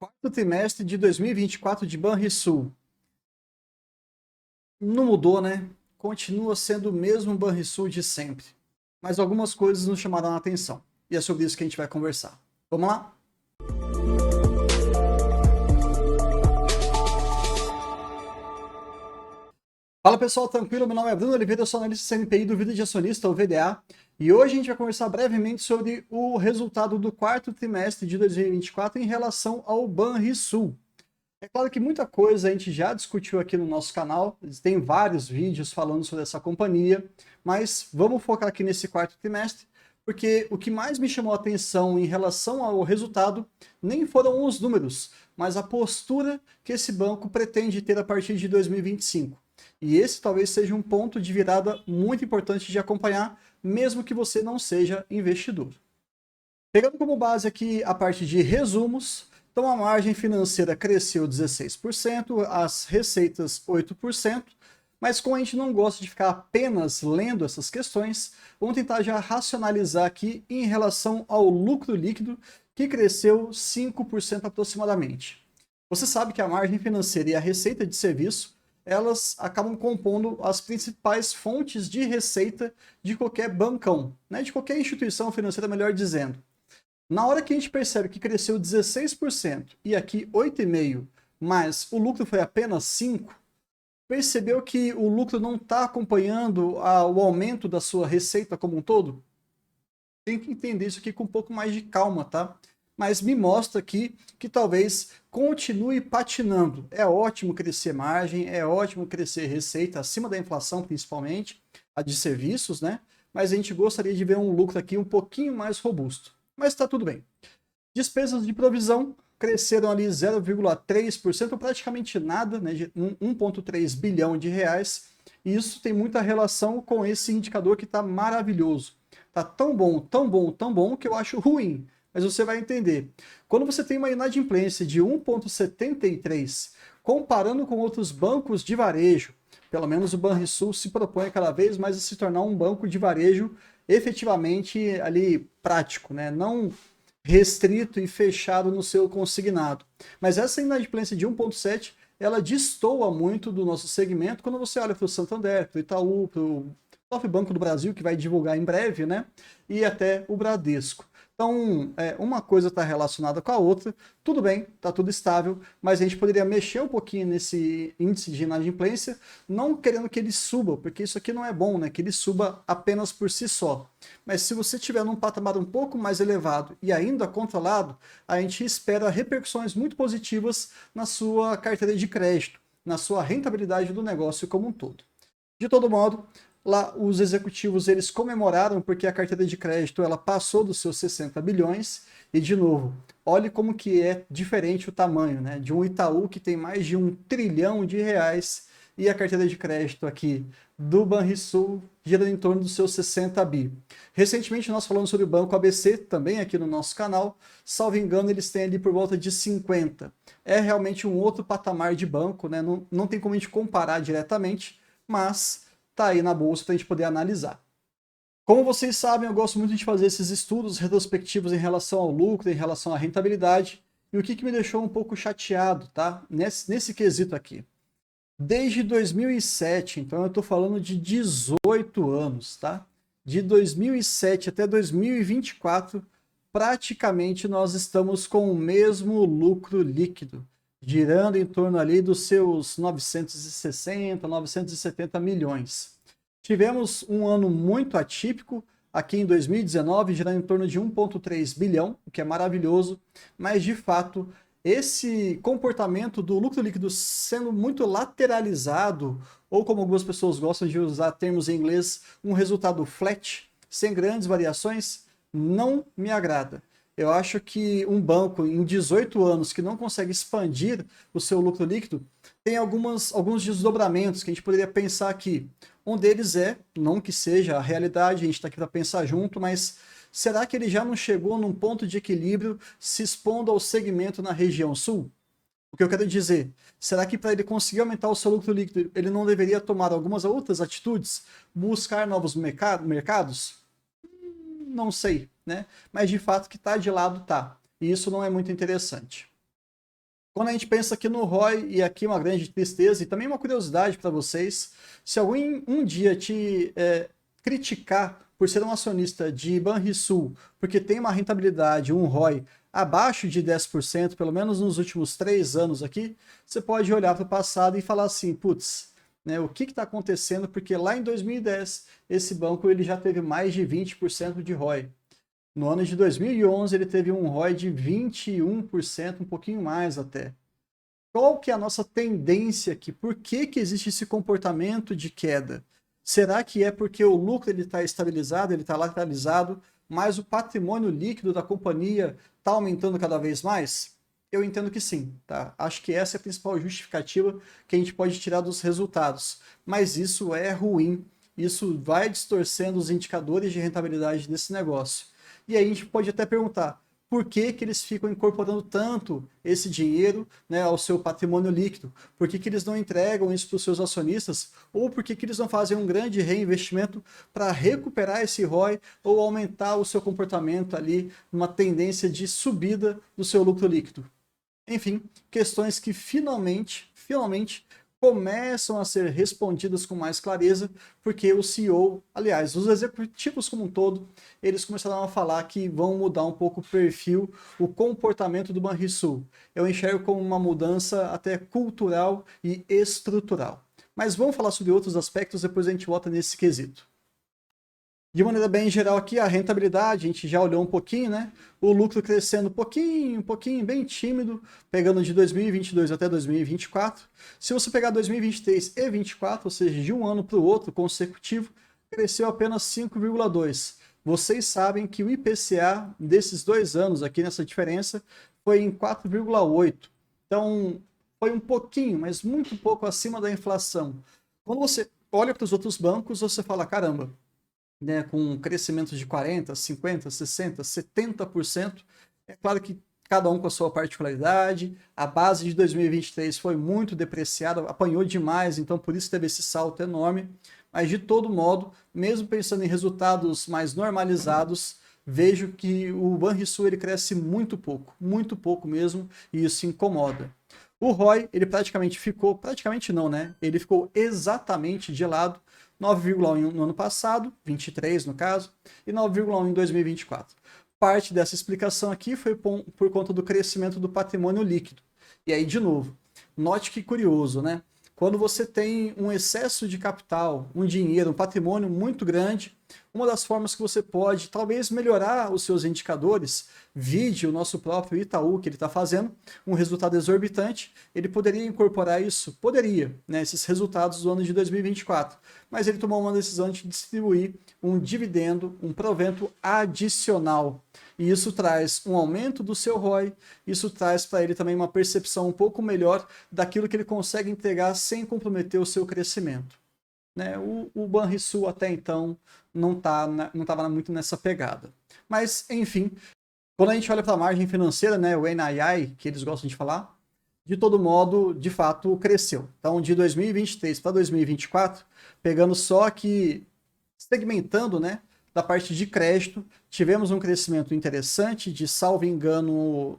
Quarto trimestre de 2024 de Banrisul. Não mudou, né? Continua sendo o mesmo Banrisul de sempre. Mas algumas coisas nos chamaram a atenção. E é sobre isso que a gente vai conversar. Vamos lá? Fala pessoal, tranquilo? Meu nome é Bruno Oliveira, eu sou analista CNPI do Vida de Acionista, ou VDA. E hoje a gente vai conversar brevemente sobre o resultado do quarto trimestre de 2024 em relação ao Banrisul. É claro que muita coisa a gente já discutiu aqui no nosso canal, tem vários vídeos falando sobre essa companhia, mas vamos focar aqui nesse quarto trimestre, porque o que mais me chamou a atenção em relação ao resultado nem foram os números, mas a postura que esse banco pretende ter a partir de 2025. E esse talvez seja um ponto de virada muito importante de acompanhar, mesmo que você não seja investidor. Pegando como base aqui a parte de resumos, então a margem financeira cresceu 16%, as receitas 8%, mas como a gente não gosta de ficar apenas lendo essas questões, vamos tentar já racionalizar aqui em relação ao lucro líquido, que cresceu 5% aproximadamente. Você sabe que a margem financeira e a receita de serviço, elas acabam compondo as principais fontes de receita de qualquer bancão, né? De qualquer instituição financeira, melhor dizendo. Na hora que a gente percebe que cresceu 16% e aqui 8,5%, mas o lucro foi apenas 5%, percebeu que o lucro não está acompanhando o aumento da sua receita como um todo? Tem que entender isso aqui com um pouco mais de calma, tá? Mas me mostra aqui que talvez continue patinando. É ótimo crescer margem, é ótimo crescer receita acima da inflação, principalmente, a de serviços, né? Mas a gente gostaria de ver um lucro aqui um pouquinho mais robusto. Mas está tudo bem. Despesas de provisão cresceram ali 0,3%, praticamente nada, né, de 1,3 bilhão de reais. E isso tem muita relação com esse indicador que está maravilhoso. Está tão bom, tão bom, tão bom que eu acho ruim. Mas você vai entender. Quando você tem uma inadimplência de 1,73, comparando com outros bancos de varejo, pelo menos o Banrisul se propõe cada vez mais a se tornar um banco de varejo efetivamente ali prático, né? Não restrito e fechado no seu consignado. Mas essa inadimplência de 1,7, ela destoa muito do nosso segmento quando você olha para o Santander, para o Itaú, para o próprio Banco do Brasil, que vai divulgar em breve, né? E até o Bradesco. Então, uma coisa está relacionada com a outra, tudo bem, está tudo estável, mas a gente poderia mexer um pouquinho nesse índice de inadimplência, não querendo que ele suba, porque isso aqui não é bom, né? Que ele suba apenas por si só. Mas se você estiver num patamar um pouco mais elevado e ainda controlado, a gente espera repercussões muito positivas na sua carteira de crédito, na sua rentabilidade do negócio como um todo. De todo modo, lá os executivos eles comemoraram porque a carteira de crédito ela passou dos seus 60 bilhões e de novo, olhe como que é diferente o tamanho, né? De um Itaú que tem mais de 1 trilhão de reais e a carteira de crédito aqui do Banrisul gira em torno dos seus 60 bi. Recentemente nós falamos sobre o Banco ABC, também aqui no nosso canal, salvo engano eles têm ali por volta de 50. É realmente um outro patamar de banco, né? Não tem como a gente comparar diretamente, mas tá aí na bolsa para a gente poder analisar. Como vocês sabem, eu gosto muito de fazer esses estudos retrospectivos em relação ao lucro, em relação à rentabilidade, e o que me deixou um pouco chateado, tá? Nesse quesito aqui. Desde 2007, então eu estou falando de 18 anos, tá? De 2007 até 2024, praticamente nós estamos com o mesmo lucro líquido, girando em torno ali dos seus 960, 970 milhões. Tivemos um ano muito atípico, aqui em 2019, girando em torno de 1,3 bilhão, o que é maravilhoso, mas de fato esse comportamento do lucro líquido sendo muito lateralizado, ou como algumas pessoas gostam de usar termos em inglês, um resultado flat, sem grandes variações, não me agrada. Eu acho que um banco em 18 anos que não consegue expandir o seu lucro líquido tem alguns desdobramentos que a gente poderia pensar aqui. Um deles é, não que seja a realidade, a gente está aqui para pensar junto, mas será que ele já não chegou num ponto de equilíbrio se expondo ao segmento na região sul? O que eu quero dizer, será que para ele conseguir aumentar o seu lucro líquido, ele não deveria tomar algumas outras atitudes? Buscar novos mercados? Não sei, né? Mas de fato que tá de lado, tá. E isso não é muito interessante. Quando a gente pensa aqui no ROI, e aqui uma grande tristeza e também uma curiosidade para vocês, se alguém um dia te criticar por ser um acionista de Banrisul, porque tem uma rentabilidade, um ROI abaixo de 10%, pelo menos nos últimos 3 anos aqui, você pode olhar para o passado e falar assim, putz, né, o que está acontecendo? Porque lá em 2010, esse banco ele já teve mais de 20% de ROI. No ano de 2011, ele teve um ROI de 21%, um pouquinho mais até. Qual que é a nossa tendência aqui? Por que que existe esse comportamento de queda? Será que é porque o lucro está estabilizado, ele está lateralizado, mas o patrimônio líquido da companhia está aumentando cada vez mais? Eu entendo que sim, tá? Acho que essa é a principal justificativa que a gente pode tirar dos resultados. Mas isso é ruim, isso vai distorcendo os indicadores de rentabilidade desse negócio. E aí a gente pode até perguntar, por que que eles ficam incorporando tanto esse dinheiro, né, ao seu patrimônio líquido? Por que que eles não entregam isso para os seus acionistas? Ou por que que eles não fazem um grande reinvestimento para recuperar esse ROI ou aumentar o seu comportamento ali, numa tendência de subida do seu lucro líquido? Enfim, questões que finalmente começam a ser respondidas com mais clareza, porque o CEO, aliás, os executivos como um todo, eles começaram a falar que vão mudar um pouco o perfil, o comportamento do Banrisul. Eu enxergo como uma mudança até cultural e estrutural. Mas vamos falar sobre outros aspectos, depois a gente volta nesse quesito. De maneira bem geral aqui, a rentabilidade, a gente já olhou um pouquinho, né? O lucro crescendo um pouquinho, bem tímido, pegando de 2022 até 2024. Se você pegar 2023 e 2024, ou seja, de um ano para o outro consecutivo, cresceu apenas 5,2%. Vocês sabem que o IPCA desses 2 anos aqui nessa diferença foi em 4,8%. Então, foi um pouquinho, mas muito pouco acima da inflação. Quando você olha para os outros bancos, você fala, caramba, né, com crescimento de 40%, 50%, 60%, 70%. É claro que cada um com a sua particularidade. A base de 2023 foi muito depreciada, apanhou demais, então por isso teve esse salto enorme. Mas de todo modo, mesmo pensando em resultados mais normalizados, vejo que o Banrisul ele cresce muito pouco mesmo, e isso incomoda. O ROI, ele praticamente não, né? Ele ficou exatamente de lado, 9,1 no ano passado, 23 no caso, e 9,1 em 2024. Parte dessa explicação aqui foi por conta do crescimento do patrimônio líquido. E aí, de novo, note que curioso, né? Quando você tem um excesso de capital, um dinheiro, um patrimônio muito grande, uma das formas que você pode talvez melhorar os seus indicadores, vide o nosso próprio Itaú que ele está fazendo, um resultado exorbitante, ele poderia incorporar isso? Poderia, né, esses resultados do ano de 2024, mas ele tomou uma decisão de distribuir um dividendo, um provento adicional. E isso traz um aumento do seu ROI, isso traz para ele também uma percepção um pouco melhor daquilo que ele consegue entregar sem comprometer o seu crescimento. Né? O Banrisul até então não estava muito nessa pegada. Mas, enfim, quando a gente olha para a margem financeira, né, o NII, que eles gostam de falar, de todo modo, de fato, cresceu. Então, de 2023 para 2024, pegando só aqui, segmentando, né, da parte de crédito, tivemos um crescimento interessante de, salvo engano,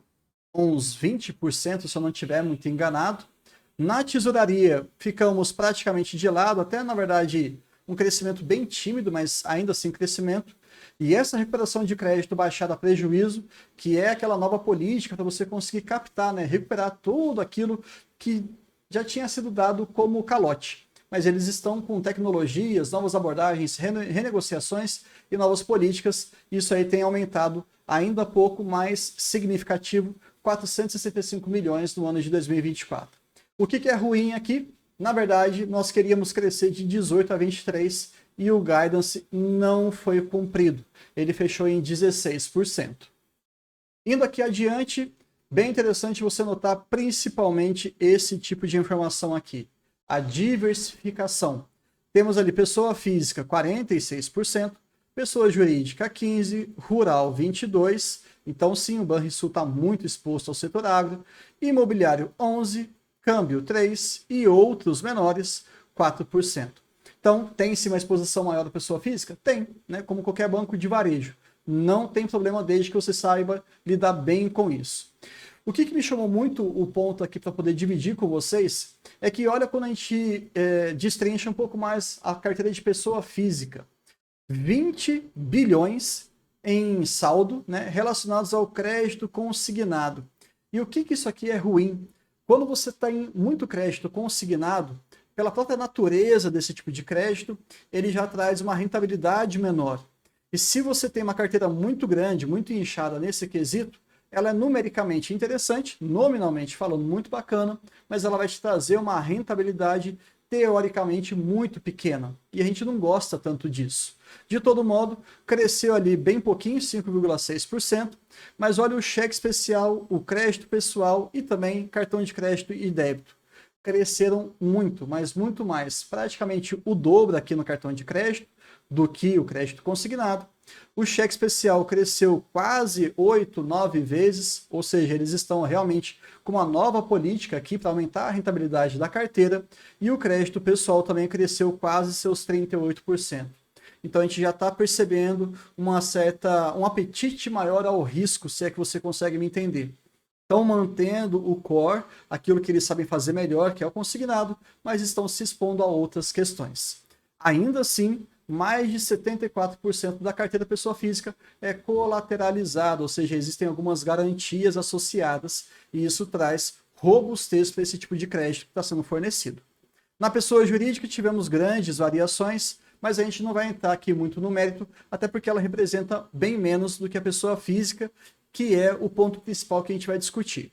uns 20%, se eu não estiver muito enganado. Na tesouraria, ficamos praticamente de lado, até na verdade um crescimento bem tímido, mas ainda assim crescimento. E essa recuperação de crédito baixada a prejuízo, que é aquela nova política para você conseguir captar, né, recuperar tudo aquilo que já tinha sido dado como calote. Mas eles estão com tecnologias, novas abordagens, renegociações e novas políticas. Isso aí tem aumentado ainda pouco mais significativo, 465 milhões no ano de 2024. O que é ruim aqui? Na verdade, nós queríamos crescer de 18 a 23 e o guidance não foi cumprido. Ele fechou em 16%. Indo aqui adiante, bem interessante você notar principalmente esse tipo de informação aqui. A diversificação. Temos ali pessoa física 46%, pessoa jurídica 15%, rural 22%. Então sim, o Banrisul está muito exposto ao setor agro. Imobiliário 11%. Câmbio 3% e outros menores 4%. Então, tem-se uma exposição maior da pessoa física? Tem, né? Como qualquer banco de varejo. Não tem problema desde que você saiba lidar bem com isso. O que me chamou muito o ponto aqui para poder dividir com vocês é que olha quando a gente destrincha um pouco mais a carteira de pessoa física. 20 bilhões em saldo, né, relacionados ao crédito consignado. E o que isso aqui é ruim? Quando você tem muito crédito consignado, pela própria natureza desse tipo de crédito, ele já traz uma rentabilidade menor. E se você tem uma carteira muito grande, muito inchada nesse quesito, ela é numericamente interessante, nominalmente falando muito bacana, mas ela vai te trazer uma rentabilidade teoricamente muito pequena. E a gente não gosta tanto disso. De todo modo, cresceu ali bem pouquinho, 5,6%, mas olha o cheque especial, o crédito pessoal e também cartão de crédito e débito. Cresceram muito, mas muito mais, praticamente o dobro aqui no cartão de crédito do que o crédito consignado. O cheque especial cresceu quase 8, 9 vezes, ou seja, eles estão realmente com uma nova política aqui para aumentar a rentabilidade da carteira, e o crédito pessoal também cresceu quase seus 38%. Então a gente já está percebendo um apetite maior ao risco, se é que você consegue me entender. Estão mantendo o core, aquilo que eles sabem fazer melhor, que é o consignado, mas estão se expondo a outras questões. Ainda assim, mais de 74% da carteira pessoa física é colateralizada, ou seja, existem algumas garantias associadas, e isso traz robustez para esse tipo de crédito que está sendo fornecido. Na pessoa jurídica tivemos grandes variações, mas a gente não vai entrar aqui muito no mérito, até porque ela representa bem menos do que a pessoa física, que é o ponto principal que a gente vai discutir.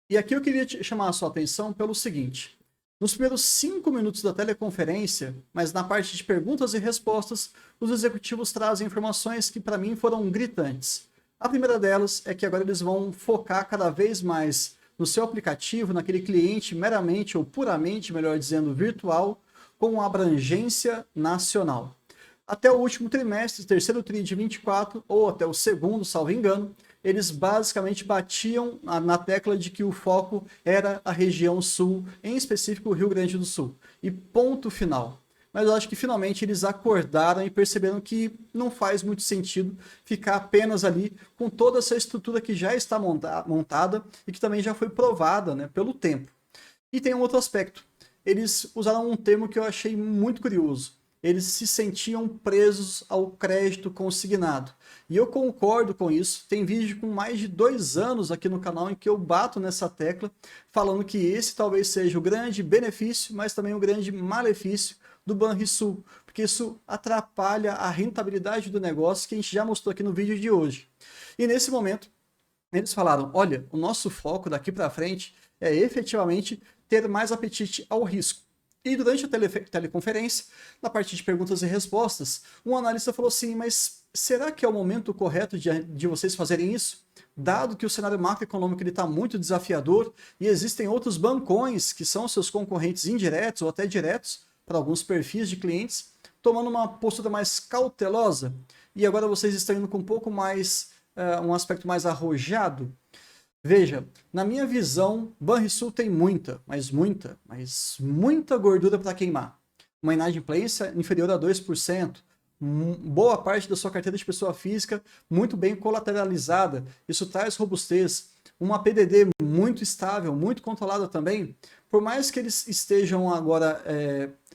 E aqui eu queria chamar a sua atenção pelo seguinte: nos primeiros 5 minutos da teleconferência, mas na parte de perguntas e respostas, os executivos trazem informações que para mim foram gritantes. A primeira delas é que agora eles vão focar cada vez mais no seu aplicativo, naquele cliente meramente ou puramente, melhor dizendo, virtual, com abrangência nacional. Até o último trimestre, terceiro tri de 24, ou até o segundo, salvo engano, eles basicamente batiam na tecla de que o foco era a região sul, em específico o Rio Grande do Sul. E ponto final. Mas eu acho que finalmente eles acordaram e perceberam que não faz muito sentido ficar apenas ali com toda essa estrutura que já está montada e que também já foi provada, né, pelo tempo. E tem um outro aspecto. Eles usaram um termo que eu achei muito curioso. Eles se sentiam presos ao crédito consignado. E eu concordo com isso. Tem vídeo com mais de 2 anos aqui no canal em que eu bato nessa tecla, falando que esse talvez seja o grande benefício, mas também o grande malefício do Banrisul, porque isso atrapalha a rentabilidade do negócio que a gente já mostrou aqui no vídeo de hoje. E nesse momento, eles falaram, olha, o nosso foco daqui para frente é efetivamente ter mais apetite ao risco. E durante a teleconferência, na parte de perguntas e respostas, um analista falou assim, mas será que é o momento correto de vocês fazerem isso? Dado que o cenário macroeconômico está muito desafiador e existem outros bancões que são seus concorrentes indiretos ou até diretos para alguns perfis de clientes, tomando uma postura mais cautelosa, e agora vocês estão indo com um pouco mais, um aspecto mais arrojado. Veja, na minha visão, Banrisul tem muita gordura para queimar. Uma inadimplência inferior a 2%, boa parte da sua carteira de pessoa física muito bem colateralizada, isso traz robustez, uma PDD muito estável, muito controlada também, por mais que eles estejam agora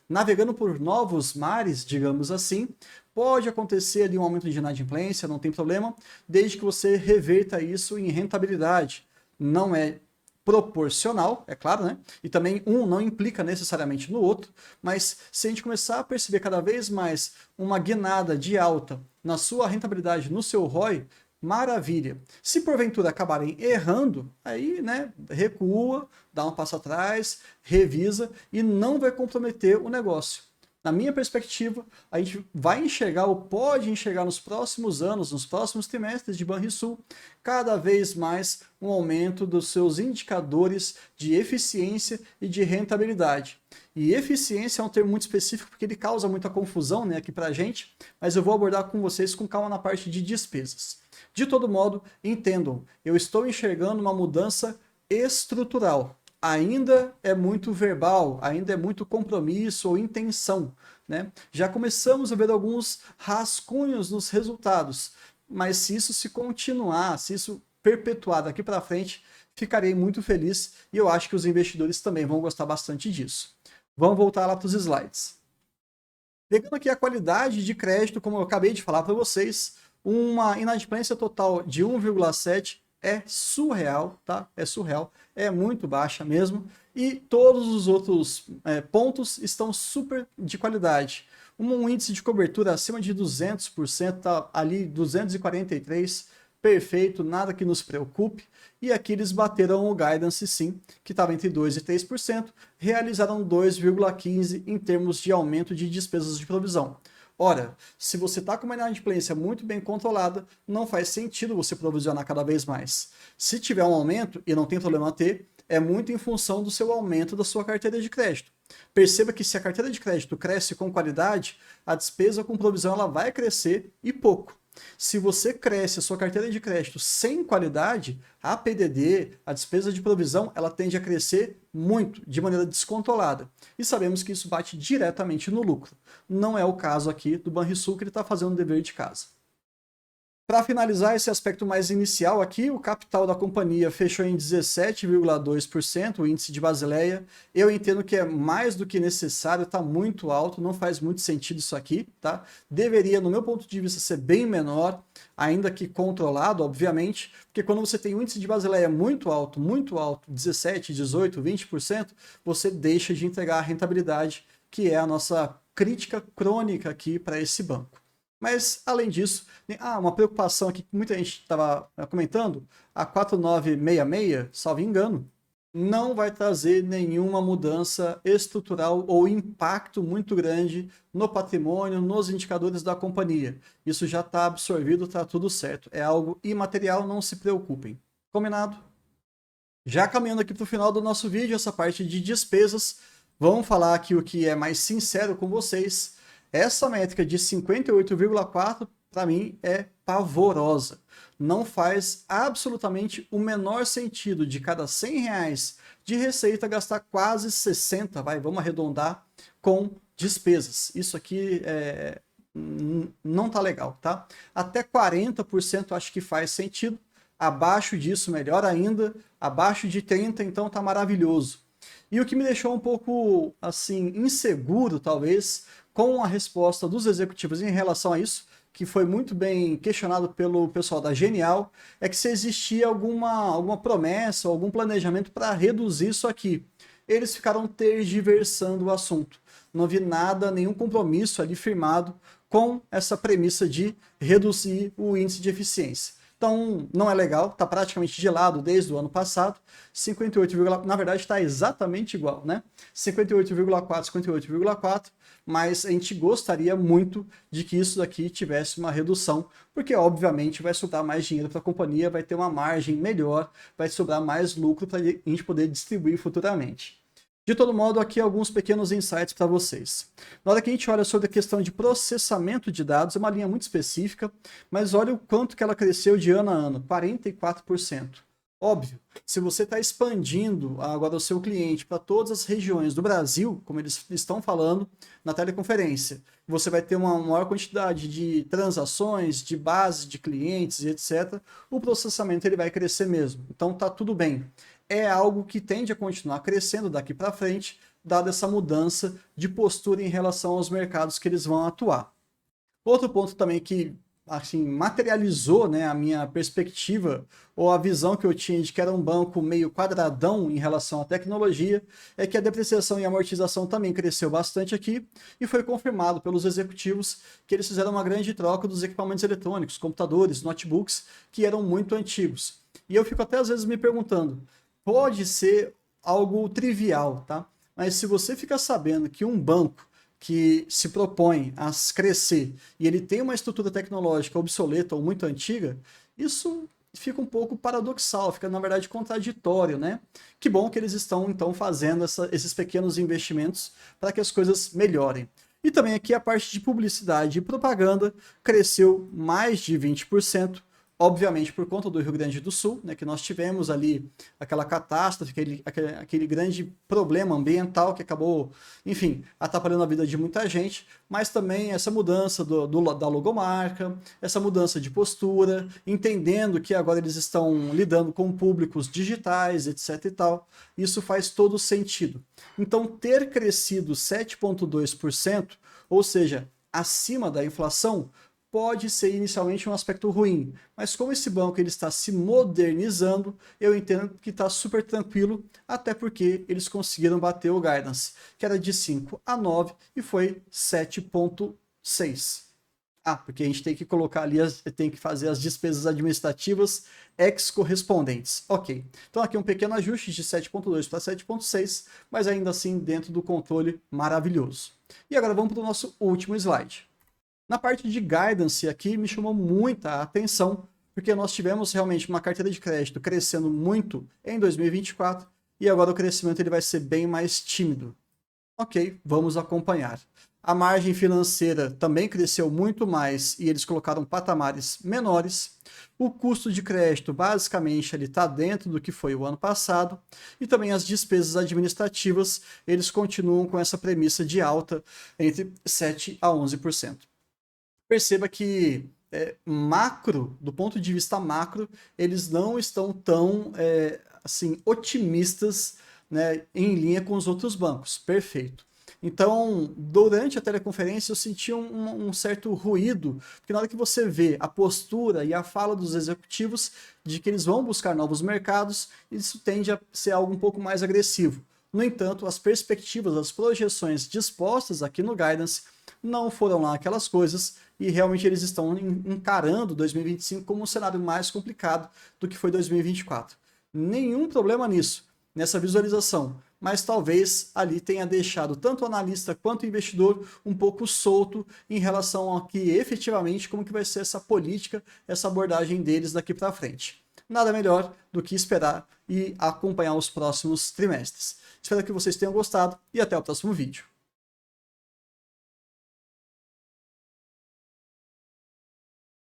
navegando por novos mares, digamos assim, pode acontecer ali um aumento de inadimplência, não tem problema, desde que você reverta isso em rentabilidade. Não é proporcional, é claro, né? E também um não implica necessariamente no outro, mas se a gente começar a perceber cada vez mais uma guinada de alta na sua rentabilidade, no seu ROI, maravilha. Se porventura acabarem errando, aí, né, recua, dá um passo atrás, revisa e não vai comprometer o negócio. Na minha perspectiva, a gente vai enxergar ou pode enxergar nos próximos anos, nos próximos trimestres de Banrisul, cada vez mais um aumento dos seus indicadores de eficiência e de rentabilidade. E eficiência é um termo muito específico porque ele causa muita confusão, né, aqui para a gente, mas eu vou abordar com vocês com calma na parte de despesas. De todo modo, entendam, eu estou enxergando uma mudança estrutural. Ainda é muito verbal, ainda é muito compromisso ou intenção, né? Já começamos a ver alguns rascunhos nos resultados, mas se isso se continuar, se isso perpetuar daqui para frente, ficarei muito feliz e eu acho que os investidores também vão gostar bastante disso. Vamos voltar lá para os slides. Pegando aqui a qualidade de crédito, como eu acabei de falar para vocês, uma inadimplência total de 1,7 é surreal, tá? É surreal, é muito baixa mesmo. E todos os outros pontos estão super de qualidade. Um índice de cobertura acima de 200%, tá ali 243%, perfeito, nada que nos preocupe. E aqui eles bateram o guidance sim, que estava entre 2% e 3%, realizaram 2,15% em termos de aumento de despesas de provisão. Ora, se você está com uma inadimplência muito bem controlada, não faz sentido você provisionar cada vez mais. Se tiver um aumento, e não tem problema ter, é muito em função do seu aumento da sua carteira de crédito. Perceba que se a carteira de crédito cresce com qualidade, a despesa com provisão ela vai crescer e pouco. Se você cresce a sua carteira de crédito sem qualidade, a PDD, a despesa de provisão, ela tende a crescer muito, de maneira descontrolada. E sabemos que isso bate diretamente no lucro. Não é o caso aqui do Banrisul, que ele está fazendo o dever de casa. Para finalizar esse aspecto mais inicial aqui, o capital da companhia fechou em 17,2%, o índice de Basileia. Eu entendo que é mais do que necessário, está muito alto, não faz muito sentido isso aqui, tá? Deveria, no meu ponto de vista, ser bem menor, ainda que controlado, obviamente, porque quando você tem um índice de Basileia muito alto, 17, 18, 20%, você deixa de entregar a rentabilidade, que é a nossa crítica crônica aqui para esse banco. Mas, além disso, uma preocupação aqui que muita gente estava comentando, a 4966, salvo engano, não vai trazer nenhuma mudança estrutural ou impacto muito grande no patrimônio, nos indicadores da companhia. Isso já está absorvido, está tudo certo. É algo imaterial, não se preocupem. Combinado? Já caminhando aqui para o final do nosso vídeo, essa parte de despesas, vamos falar aqui o que é mais sincero com vocês. Essa métrica de 58,4 para mim é pavorosa. Não faz absolutamente o menor sentido de cada R$100 de receita gastar quase 60, vamos arredondar, com despesas. Isso aqui não tá legal, tá? Até 40% acho que faz sentido. Abaixo disso, melhor ainda. Abaixo de 30%, então tá maravilhoso. E o que me deixou um pouco, assim, inseguro, talvez, com a resposta dos executivos em relação a isso, que foi muito bem questionado pelo pessoal da Genial, é que se existia alguma promessa, algum planejamento para reduzir isso aqui. Eles ficaram tergiversando o assunto. Não vi nada, nenhum compromisso ali firmado com essa premissa de reduzir o índice de eficiência. Então, não é legal, está praticamente de lado desde o ano passado, 58, na verdade está exatamente igual, né? 58,4, 58,4, mas a gente gostaria muito de que isso daqui tivesse uma redução, porque obviamente vai sobrar mais dinheiro para a companhia, vai ter uma margem melhor, vai sobrar mais lucro para a gente poder distribuir futuramente. De todo modo, aqui alguns pequenos insights para vocês. Na hora que a gente olha sobre a questão de processamento de dados, é uma linha muito específica, mas olha o quanto que ela cresceu de ano a ano, 44%. Óbvio, se você está expandindo agora o seu cliente para todas as regiões do Brasil, como eles estão falando na teleconferência, você vai ter uma maior quantidade de transações, de base de clientes e etc., o processamento ele vai crescer mesmo. Então tá tudo bem. É algo que tende a continuar crescendo daqui para frente, dada essa mudança de postura em relação aos mercados que eles vão atuar. Outro ponto também que assim, materializou, né, a minha perspectiva ou a visão que eu tinha de que era um banco meio quadradão em relação à tecnologia, é que a depreciação e amortização também cresceu bastante aqui e foi confirmado pelos executivos que eles fizeram uma grande troca dos equipamentos eletrônicos, computadores, notebooks, que eram muito antigos. E eu fico até às vezes me perguntando, pode ser algo trivial, tá? Mas se você fica sabendo que um banco que se propõe a crescer e ele tem uma estrutura tecnológica obsoleta ou muito antiga, isso fica um pouco paradoxal, fica na verdade contraditório, né? Que bom que eles estão então fazendo esses pequenos investimentos para que as coisas melhorem. E também aqui a parte de publicidade e propaganda cresceu mais de 20%, obviamente por conta do Rio Grande do Sul, né, que nós tivemos ali aquela catástrofe, aquele grande problema ambiental que acabou, enfim, atrapalhando a vida de muita gente, mas também essa mudança da logomarca, essa mudança de postura, entendendo que agora eles estão lidando com públicos digitais, etc e tal, isso faz todo sentido. Então, ter crescido 7,2%, ou seja, acima da inflação, pode ser inicialmente um aspecto ruim, mas como esse banco ele está se modernizando, eu entendo que está super tranquilo, até porque eles conseguiram bater o guidance, que era de 5 a 9 e foi 7,6. Ah, porque a gente tem que colocar ali, tem que fazer as despesas administrativas ex-correspondentes. Ok, então aqui um pequeno ajuste de 7,2 para 7,6, mas ainda assim dentro do controle maravilhoso. E agora vamos para o nosso último slide. Na parte de guidance aqui me chamou muita atenção, porque nós tivemos realmente uma carteira de crédito crescendo muito em 2024 e agora o crescimento ele vai ser bem mais tímido. Ok, vamos acompanhar. A margem financeira também cresceu muito mais e eles colocaram patamares menores. O custo de crédito basicamente ele está dentro do que foi o ano passado e também as despesas administrativas eles continuam com essa premissa de alta entre 7 a 11%. Perceba que macro, do ponto de vista macro, eles não estão tão assim, otimistas, né, em linha com os outros bancos. Perfeito. Então, durante a teleconferência, eu senti um certo ruído, porque na hora que você vê a postura e a fala dos executivos de que eles vão buscar novos mercados, isso tende a ser algo um pouco mais agressivo. No entanto, as perspectivas, as projeções dispostas aqui no Guidance não foram lá aquelas coisas e realmente eles estão encarando 2025 como um cenário mais complicado do que foi 2024. Nenhum problema nisso, nessa visualização, mas talvez ali tenha deixado tanto o analista quanto o investidor um pouco solto em relação a que efetivamente como que vai ser essa política, essa abordagem deles daqui para frente. Nada melhor do que esperar e acompanhar os próximos trimestres. Espero que vocês tenham gostado e até o próximo vídeo.